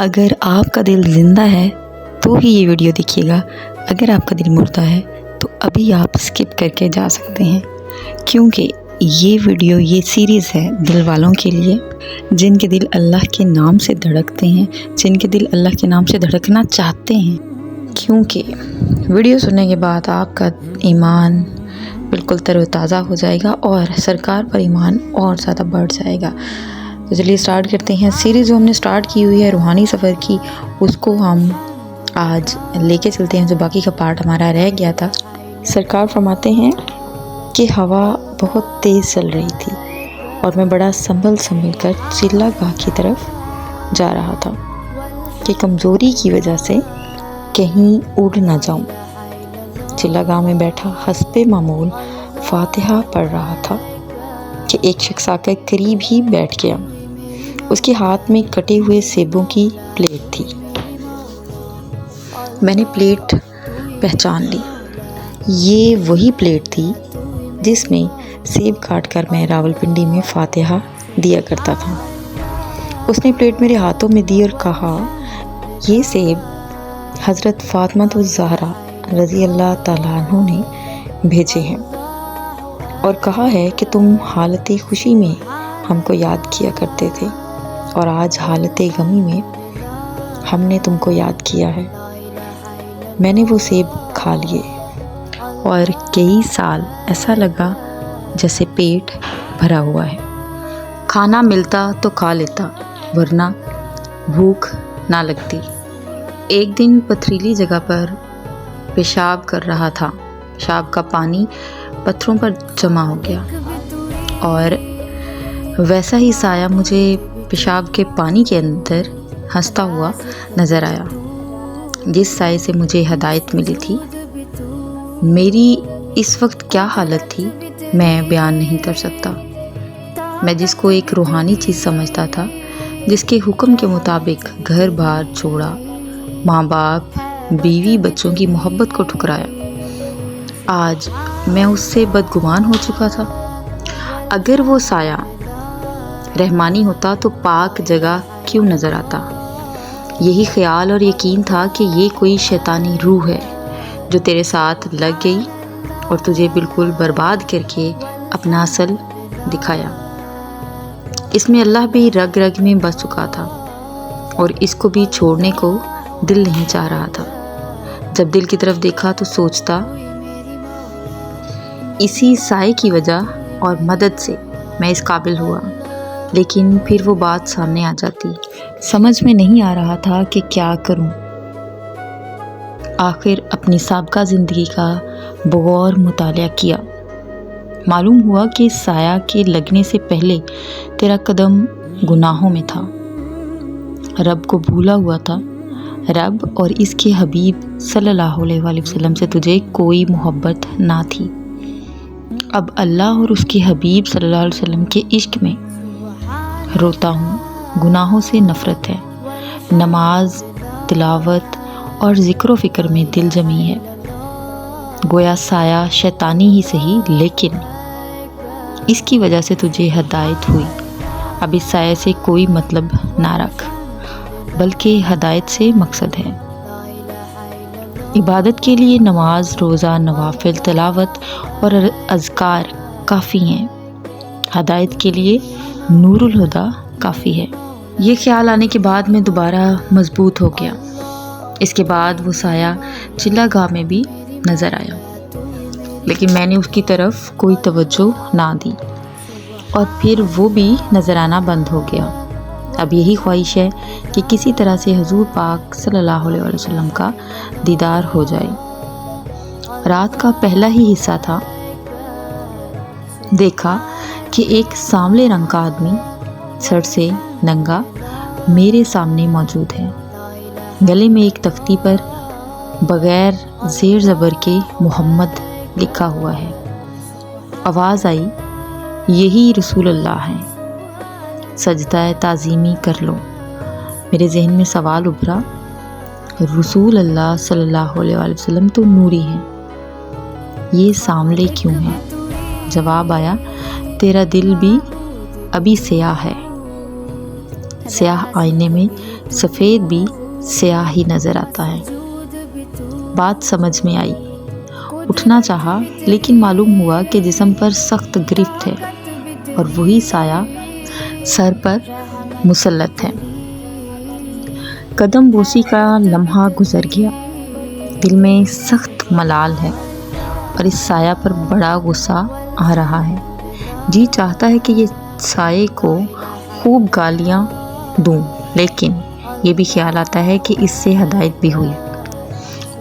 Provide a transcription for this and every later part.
اگر آپ کا دل زندہ ہے تو ہی یہ ویڈیو دیکھیے گا، اگر آپ کا دل مردہ ہے تو ابھی آپ اسکپ کر کے جا سکتے ہیں، کیونکہ یہ ویڈیو، یہ سیریز ہے دل والوں کے لیے، جن کے دل اللہ کے نام سے دھڑکتے ہیں، جن کے دل اللہ کے نام سے دھڑکنا چاہتے ہیں، کیونکہ ویڈیو سننے کے بعد آپ کا ایمان بالکل تر و تازہ ہو جائے گا اور سرکار پر ایمان اور زیادہ بڑھ جائے گا۔ تو چلیے اسٹارٹ کرتے ہیں۔ سیریز جو ہم نے اسٹارٹ کی ہوئی ہے روحانی سفر کی، اس کو ہم آج لے کے چلتے ہیں، جو باقی کا پارٹ ہمارا رہ گیا تھا۔ سرکار فرماتے ہیں کہ ہوا بہت تیز چل رہی تھی اور میں بڑا سنبھل کر چلا گاہ کی طرف جا رہا تھا کہ کمزوری کی وجہ سے کہیں اڑ نہ جاؤں۔ چلا گاہ میں بیٹھا حسب معمول فاتحہ پڑھ رہا تھا کہ ایک شخص آ کر قریب ہی بیٹھ گیا۔ اس کے ہاتھ میں کٹے ہوئے سیبوں کی پلیٹ تھی۔ میں نے پلیٹ پہچان لی، یہ وہی پلیٹ تھی جس میں سیب کاٹ کر میں راولپنڈی میں فاتحہ دیا کرتا تھا۔ اس نے پلیٹ میرے ہاتھوں میں دی اور کہا، یہ سیب حضرت فاطمہ الزہرا رضی اللہ تعالیٰ عنہ نے بھیجے ہیں اور کہا ہے کہ تم حالت خوشی میں ہم کو یاد کیا کرتے تھے اور آج حالت غمی میں ہم نے تم کو یاد کیا ہے۔ میں نے وہ سیب کھا لیے اور کئی سال ایسا لگا جیسے پیٹ بھرا ہوا ہے۔ کھانا ملتا تو کھا لیتا، ورنہ بھوک نہ لگتی۔ ایک دن پتھریلی جگہ پر پیشاب کر رہا تھا، پیشاب کا پانی پتھروں پر جمع ہو گیا اور ویسا ہی سایہ مجھے پیشاب کے پانی کے اندر ہنستا ہوا نظر آیا، جس سائے سے مجھے ہدایت ملی تھی۔ میری اس وقت کیا حالت تھی میں بیان نہیں کر سکتا۔ میں جس کو ایک روحانی چیز سمجھتا تھا، جس کے حکم کے مطابق گھر بار چھوڑا، ماں باپ، بیوی، بچوں کی محبت کو ٹھکرایا، آج میں اس سے بدگمان ہو چکا تھا۔ اگر وہ سایہ رحمانی ہوتا تو پاک جگہ کیوں نظر آتا؟ یہی خیال اور یقین تھا کہ یہ کوئی شیطانی روح ہے جو تیرے ساتھ لگ گئی اور تجھے بالکل برباد کر کے اپنا اصل دکھایا۔ اس میں اللہ بھی رگ رگ میں بس چکا تھا اور اس کو بھی چھوڑنے کو دل نہیں چاہ رہا تھا۔ جب دل کی طرف دیکھا تو سوچتا، اسی سائے کی وجہ اور مدد سے میں اس قابل ہوا، لیکن پھر وہ بات سامنے آ جاتی۔ سمجھ میں نہیں آ رہا تھا کہ کیا کروں۔ آخر اپنی سابقہ زندگی کا بغور مطالعہ کیا۔ معلوم ہوا کہ سایہ کے لگنے سے پہلے تیرا قدم گناہوں میں تھا، رب کو بھولا ہوا تھا۔ رب اور اس کے حبیب صلی اللہ علیہ وآلہ وسلم سے تجھے کوئی محبت نہ تھی۔ اب اللہ اور اس کے حبیب صلی اللہ علیہ وسلم کے عشق میں روتا ہوں۔ گناہوں سے نفرت ہے، نماز، تلاوت اور ذکر و فکر میں دل جمی ہے۔ گویا سایہ شیطانی ہی صحیح، لیکن اس کی وجہ سے تجھے ہدایت ہوئی۔ اب اس سایہ سے کوئی مطلب نہ رکھ، بلکہ ہدایت سے مقصد ہے۔ عبادت کے لیے نماز، روزہ، نوافل، تلاوت اور اذکار کافی ہیں، ہدایت کے لیے نور الہدیٰ کافی ہے۔ یہ خیال آنے کے بعد میں دوبارہ مضبوط ہو گیا۔ اس کے بعد وہ سایہ چلا گاہ میں بھی نظر آیا، لیکن میں نے اس کی طرف کوئی توجہ نہ دی اور پھر وہ بھی نظر آنا بند ہو گیا۔ اب یہی خواہش ہے کہ کسی طرح سے حضور پاک صلی اللہ علیہ وسلم کا دیدار ہو جائے۔ رات کا پہلا ہی حصہ تھا، دیکھا کہ ایک سانولے رنگ کا آدمی سر سے ننگا میرے سامنے موجود ہے۔ گلے میں ایک تختی پر بغیر زیر زبر کے محمد لکھا ہوا ہے۔ آواز آئی، یہی رسول اللہ ہیں، سجدہ تعظیمی کر لو۔ میرے ذہن میں سوال ابھرا، رسول اللہ صلی اللہ علیہ وآلہ وسلم تو نوری ہیں، یہ سانولے کیوں ہیں؟ جواب آیا، تیرا دل بھی ابھی سیاہ ہے۔ سیاہ آئینے میں سفید بھی سیاہ ہی نظر آتا ہے۔ بات سمجھ میں آئی، اٹھنا چاہا لیکن معلوم ہوا کہ جسم پر سخت گرفت ہے اور وہی سایہ سر پر مسلط ہے۔ قدم بوسی کا لمحہ گزر گیا، دل میں سخت ملال ہے اور اس سایہ پر بڑا غصہ آ رہا ہے۔ جی چاہتا ہے کہ یہ سائے کو خوب گالیاں دوں، لیکن یہ بھی خیال آتا ہے کہ اس سے ہدایت بھی ہوئی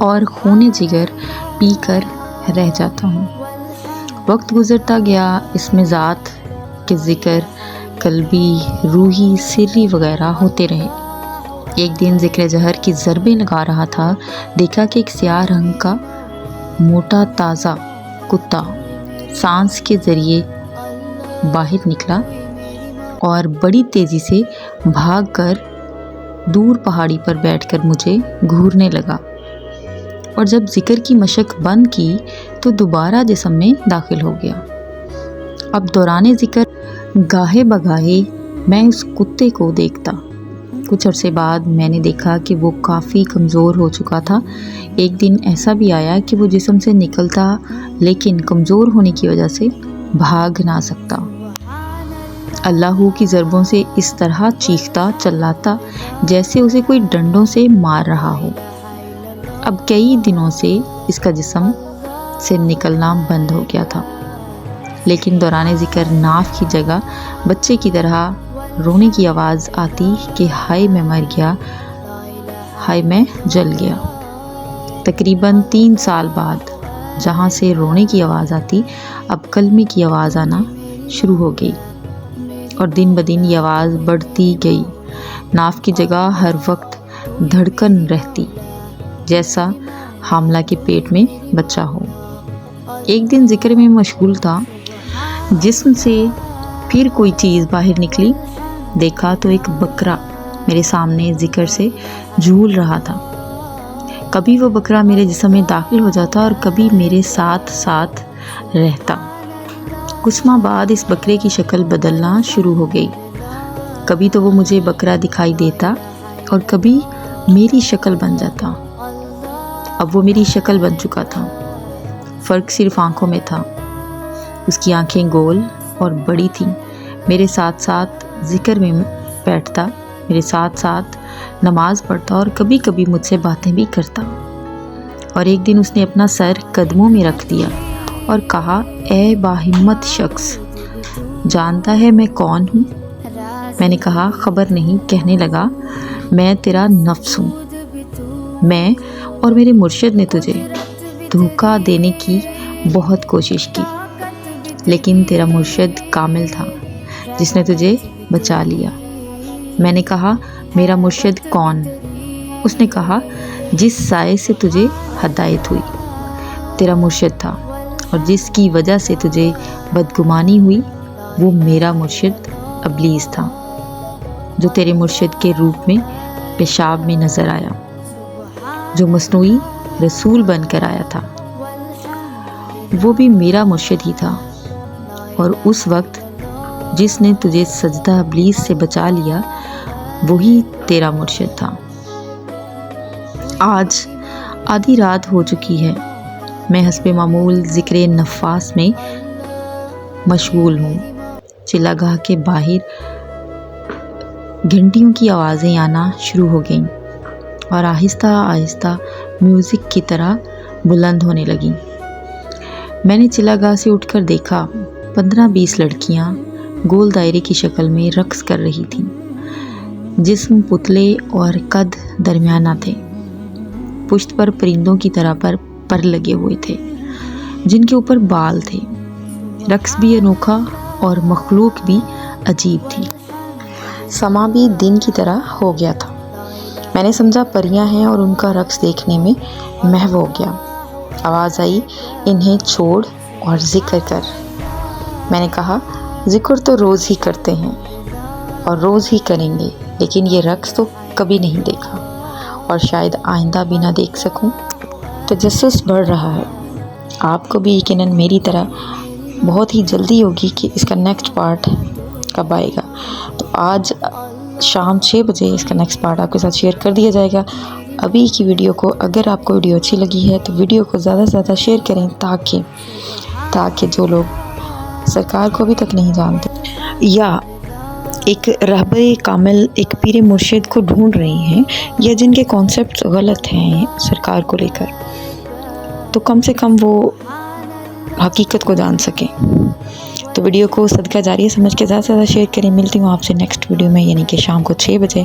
اور خون جگر پی کر رہ جاتا ہوں۔ وقت گزرتا گیا، اس میں ذات کے ذکر قلبی، روحی، سری وغیرہ ہوتے رہے۔ ایک دن ذکر جہر کی ضربیں لگا رہا تھا، دیکھا کہ ایک سیاہ رنگ کا موٹا تازہ کتا سانس کے ذریعے باہر نکلا اور بڑی تیزی سے بھاگ کر دور پہاڑی پر بیٹھ کر مجھے گھورنے لگا، اور جب ذکر کی مشق بند کی تو دوبارہ جسم میں داخل ہو گیا۔ اب دوران ذکر گاہے بگاہے میں اس کتے کو دیکھتا۔ کچھ عرصے بعد میں نے دیکھا کہ وہ کافی کمزور ہو چکا تھا۔ ایک دن ایسا بھی آیا کہ وہ جسم سے نکلتا لیکن کمزور ہونے کی وجہ سے بھاگ نہ سکتا۔ اللہ کی ضربوں سے اس طرح چیختا چلاتا جیسے اسے کوئی ڈنڈوں سے مار رہا ہو۔ اب کئی دنوں سے اس کا جسم سے نکلنا بند ہو گیا تھا، لیکن دوران ذکر ناف کی جگہ بچے کی طرح رونے کی آواز آتی کہ ہائے میں مر گیا، ہائے میں جل گیا۔ تقریباً 3 سال بعد جہاں سے رونے کی آواز آتی، اب کلمے کی آواز آنا شروع ہو گئی، اور دن بدن یہ آواز بڑھتی گئی۔ ناف کی جگہ ہر وقت دھڑکن رہتی، جیسا حاملہ کے پیٹ میں بچہ ہو۔ ایک دن ذکر میں مشغول تھا، جسم سے پھر کوئی چیز باہر نکلی۔ دیکھا تو ایک بکرا میرے سامنے ذکر سے جھول رہا تھا۔ کبھی وہ بکرا میرے جسم میں داخل ہو جاتا اور کبھی میرے ساتھ ساتھ رہتا۔ کچھ ماہ بعد اس بکرے کی شکل بدلنا شروع ہو گئی۔ کبھی تو وہ مجھے بکرا دکھائی دیتا اور کبھی میری شکل بن جاتا۔ اب وہ میری شکل بن چکا تھا، فرق صرف آنکھوں میں تھا۔ اس کی آنکھیں گول اور بڑی تھیں۔ میرے ساتھ ساتھ ذکر میں بیٹھتا، میرے ساتھ ساتھ نماز پڑھتا اور کبھی کبھی مجھ سے باتیں بھی کرتا۔ اور ایک دن اس نے اپنا سر قدموں میں رکھ دیا اور کہا، اے باہمت شخص، جانتا ہے میں کون ہوں؟ میں نے کہا، خبر نہیں۔ کہنے لگا، میں تیرا نفس ہوں۔ میں اور میرے مرشد نے تجھے دھوکہ دینے کی بہت کوشش کی، لیکن تیرا مرشد کامل تھا جس نے تجھے بچا لیا۔ میں نے کہا، میرا مرشد کون؟ اس نے کہا، جس سائے سے تجھے ہدایت ہوئی تیرا مرشد تھا، اور جس کی وجہ سے تجھے بدگمانی ہوئی وہ میرا مرشد ابلیس تھا، جو تیرے مرشد کے روپ میں پیشاب میں نظر آیا، جو مصنوعی رسول بن کر آیا تھا۔ وہ بھی میرا مرشد ہی تھا، اور اس وقت جس نے تجھے سجدہ ابلیس سے بچا لیا وہی تیرا مرشد تھا۔ آج آدھی رات ہو چکی ہے، میں حسب معمول ذکر نفاس میں مشغول ہوں۔ چلا گاہ کے باہر گھنٹیوں کی آوازیں آنا شروع ہو گئیں اور آہستہ آہستہ میوزک کی طرح بلند ہونے لگیں۔ میں نے چلا گاہ سے اٹھ کر دیکھا، 15-20 لڑکیاں گول دائرے کی شکل میں رقص کر رہی تھیں۔ جسم پتلے اور قد درمیانہ تھے، پشت پر پرندوں کی طرح پر لگے ہوئے تھے جن کے اوپر بال تھے۔ رقص بھی انوکھا اور مخلوق بھی عجیب تھی۔ سما بھی دن کی طرح ہو گیا تھا۔ میں نے سمجھا پریاں ہیں اور ان کا رقص دیکھنے میں محو ہو گیا۔ آواز آئی، انہیں چھوڑ اور ذکر کر۔ میں نے کہا، ذکر تو روز ہی کرتے ہیں اور روز ہی کریں گے، لیکن یہ رقص تو کبھی نہیں دیکھا اور شاید آئندہ بھی نہ دیکھ سکوں۔ تجسس بڑھ رہا ہے۔ آپ کو بھی یقیناً میری طرح بہت ہی جلدی ہوگی کہ اس کا نیکسٹ پارٹ کب آئے گا۔ تو آج شام 6 بجے اس کا نیکسٹ پارٹ آپ کے ساتھ شیئر کر دیا جائے گا۔ ابھی کی ویڈیو کو اگر آپ کو ویڈیو اچھی لگی ہے تو ویڈیو کو زیادہ سے زیادہ شیئر کریں تاکہ جو لوگ سرکار کو ابھی تک نہیں جانتے یا ایک رہبر کامل، ایک پیر مرشد کو ڈھونڈ رہی ہیں یا جن کے کانسیپٹ غلط ہیں سرکار کو لے کر، تو کم سے کم وہ حقیقت کو جان سکیں۔ تو ویڈیو کو صدقہ جاریہ سمجھ کے زیادہ سے زیادہ شیئر کریں۔ ملتی ہوں آپ سے نیکسٹ ویڈیو میں، یعنی کہ شام کو 6 بجے۔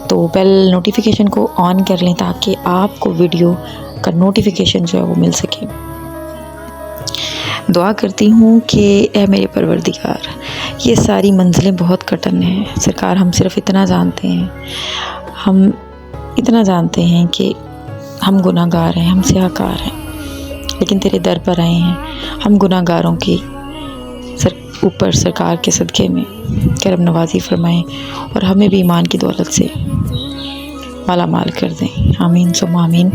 تو بیل نوٹیفیکیشن کو آن کر لیں تاکہ آپ کو ویڈیو کا نوٹیفیکیشن جو ہے وہ مل سکے۔ دعا کرتی ہوں کہ اے میرے پروردگار، یہ ساری منزلیں بہت کٹن ہیں سرکار، ہم صرف اتنا جانتے ہیں کہ ہم گناہ گار ہیں، ہم سیاہ کار ہیں، لیکن تیرے در پر آئے ہیں۔ ہم گناہ گاروں کی اوپر سرکار کے صدقے میں کرم نوازی فرمائیں اور ہمیں بھی ایمان کی دولت سے مالا مال کر دیں۔ آمین ثم آمین۔